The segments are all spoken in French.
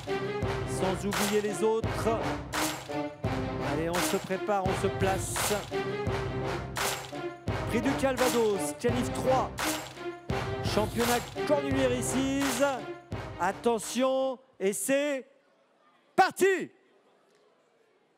sans oublier les autres. Allez, on se prépare, on se place. Prix du Calvados, Qualif 3. Championnat Cornulier-Ricis. Attention, et c'est parti!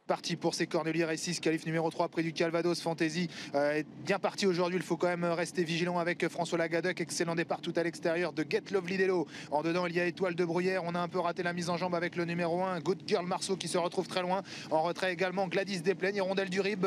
Parti pour ces Cornulier-Ricis, qualif numéro 3 près du Calvados. Fantasy est bien parti aujourd'hui. Il faut quand même rester vigilant avec François Lagadec. Excellent départ tout à l'extérieur de Get Lovely Delo. En dedans, il y a Étoile de Bruyère. On a un peu raté la mise en jambe avec le numéro 1, Good Girl Marceau, qui se retrouve très loin. En retrait également Gladys Desplaines. Hirondelle du Rib,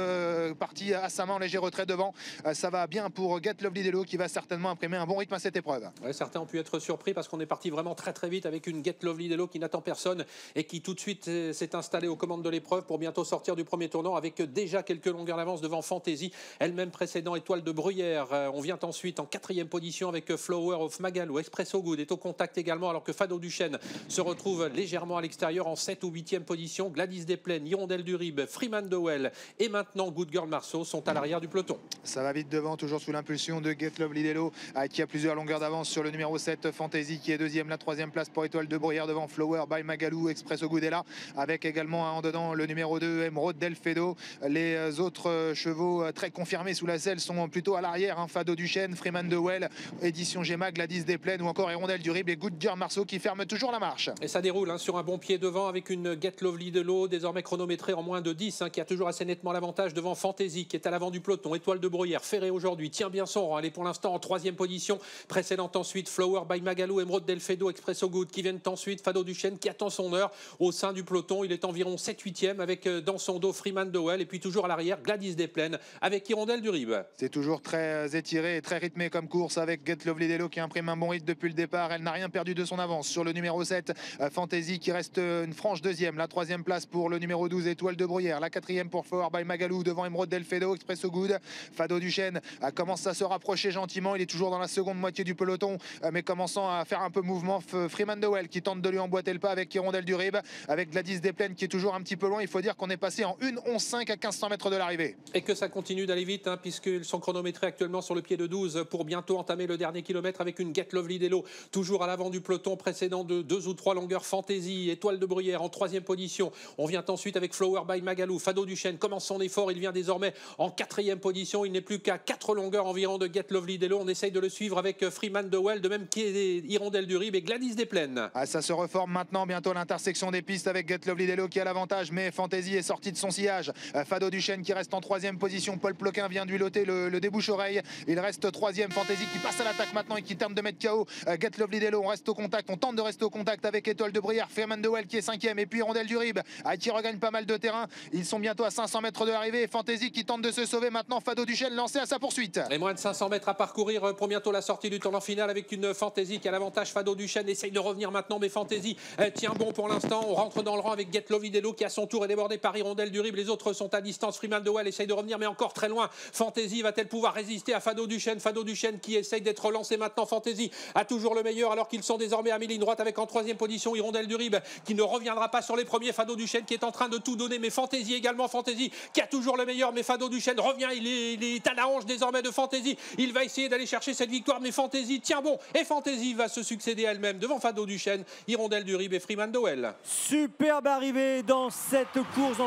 parti à sa main en léger retrait devant. Ça va bien pour Get Lovely Delo qui va certainement imprimer un bon rythme à cette épreuve. Ouais, certains ont pu être surpris parce qu'on est parti vraiment très vite avec une Get Lovely Delo qui n'attend personne et qui tout de suite s'est installée aux commandes de l'épreuve pour bientôt sortir du premier tournant avec déjà quelques longueurs d'avance devant Fantasy, elle-même précédent Étoile de Bruyère. On vient ensuite en 4e position avec Flower of Magalou. Expresso Good est au contact également alors que Fado Duchesne se retrouve légèrement à l'extérieur en 7 ou 8e position. Gladys Desplaines, Hirondelle du Rib, Freeman Dowell et maintenant Good Girl Marceau sont à l'arrière du peloton. Ça va vite devant, toujours sous l'impulsion de Get Lovely Delo qui a plusieurs longueurs d'avance sur le numéro 7 Fantasy qui est deuxième. La 3e place pour Étoile de Bruyère devant Flower by Magalou. Expresso Good est là avec également en dedans le numéro 2 Emerald Delfedo. Les autres chevaux très confirmés sous la selle sont plutôt à l'arrière, hein. Fado Duchesne, Freeman Dowell, Édition Gemma, Gladys Desplaines ou encore Hirondelle du Rib et Good Girl Marceau qui ferment toujours la marche. Et ça déroule sur un bon pied devant avec une Get Lovely Delo désormais chronométrée en moins de 10 qui a toujours assez nettement l'avantage devant Fantasy qui est à l'avant du peloton. Étoile de Bruyère, Ferré aujourd'hui, tient bien son rang. Elle est pour l'instant en 3e position, précédente ensuite Flower by Magalou, Emerald Delfedo, Expresso Good qui viennent ensuite. Fado Duchesne qui attend son heure au sein du peloton. Il est environ 7-8e avec dans son dos Freeman Dowell et puis toujours à l'arrière Gladys Desplaines avec Hirondelle du Rib. C'est toujours très étiré et très rythmé comme course avec Get Lovely Delo qui imprime un bon rythme depuis le départ. Elle n'a rien perdu de son avance sur le numéro 7 Fantasy qui reste une franche deuxième. La 3e place pour le numéro 12 Étoile de Bruyère. La 4e pour Flower by Magalou devant Emerald Delfedo, Expresso Good. Fado Duchesne commence à se rapprocher gentiment. Il est toujours dans la seconde moitié du peloton mais commençant à faire un peu mouvement. Freeman Dowell qui tente de lui emboîter le pas avec Hirondelle du Rib, avec Gladys Desplaines qui est toujours un petit peu loin. Il faut dire qu'on est passé en 1:11.5 à 1500 mètres de l'arrivée. Et que ça continue d'aller vite puisqu'ils sont chronométrés actuellement sur le pied de 12 pour bientôt entamer le dernier kilomètre avec une Get Lovely Delo toujours à l'avant du peloton précédent de 2 ou 3 longueurs Fantasy. Étoile de Bruyère en 3e position. On vient ensuite avec Flower by Magalou. Fado Duchesne commence son effort. Il vient désormais en 4e position. Il n'est plus qu'à 4 longueurs environ de Get Lovely Delo. On essaye de le suivre avec Freeman Dowell, de même qui est Hirondelle du Rib et Gladys Desplaines. Ça se reforme maintenant bientôt l'intersection des pistes avec Get Lovely Delo qui a l'avantage mais Fantasy est sorti de son sillage. Fado Duchesne qui reste en 3e position. Paul Ploquin vient de lui loter le débouche-oreille. Il reste 3e. Fantasy qui passe à l'attaque maintenant et qui tente de mettre KO Get Lovely Delo. On reste au contact, on tente de rester au contact avec Étoile de Bruyère, Freeman Dowell qui est 5e et puis Hirondelle du Rib qui regagne pas mal de terrain. Ils sont bientôt à 500 mètres de l'arrivée. Fantasy qui tente de se sauver maintenant. Fado Duchesne lancé à sa poursuite. Et moins de 500 mètres à parcourir pour bientôt la sortie du tournant final avec une Fantasy qui a l'avantage. Fado Duchesne essaye de revenir maintenant mais Fantasy tient bon pour l'instant. On rentre dans le rang avec Get Lovely Delo qui à son tour est débordé par Hirondelle du Rib. Les autres sont à distance. Freeman Dowell essaye de revenir mais encore très loin. Fantasy va-t-elle pouvoir résister à Fado Duchesne? Fado Duchesne qui essaye d'être relancé maintenant. Fantasy a toujours le meilleur alors qu'ils sont désormais à mi-ligne droite avec en 3e position Hirondelle du Rib qui ne reviendra pas sur les premiers. Fado Duchesne qui est en train de tout donner mais Fantasy également. Fantasy qui a toujours le meilleur mais Fado Duchesne revient. Il est à la hanche désormais de Fantasy. Il va essayer d'aller chercher cette victoire mais Fantasy tient bon et Fantasy va se succéder elle-même devant Fado Duchesne, Hirondelle du Rib et Freeman Dowell. Superbe arrivée dans cette course.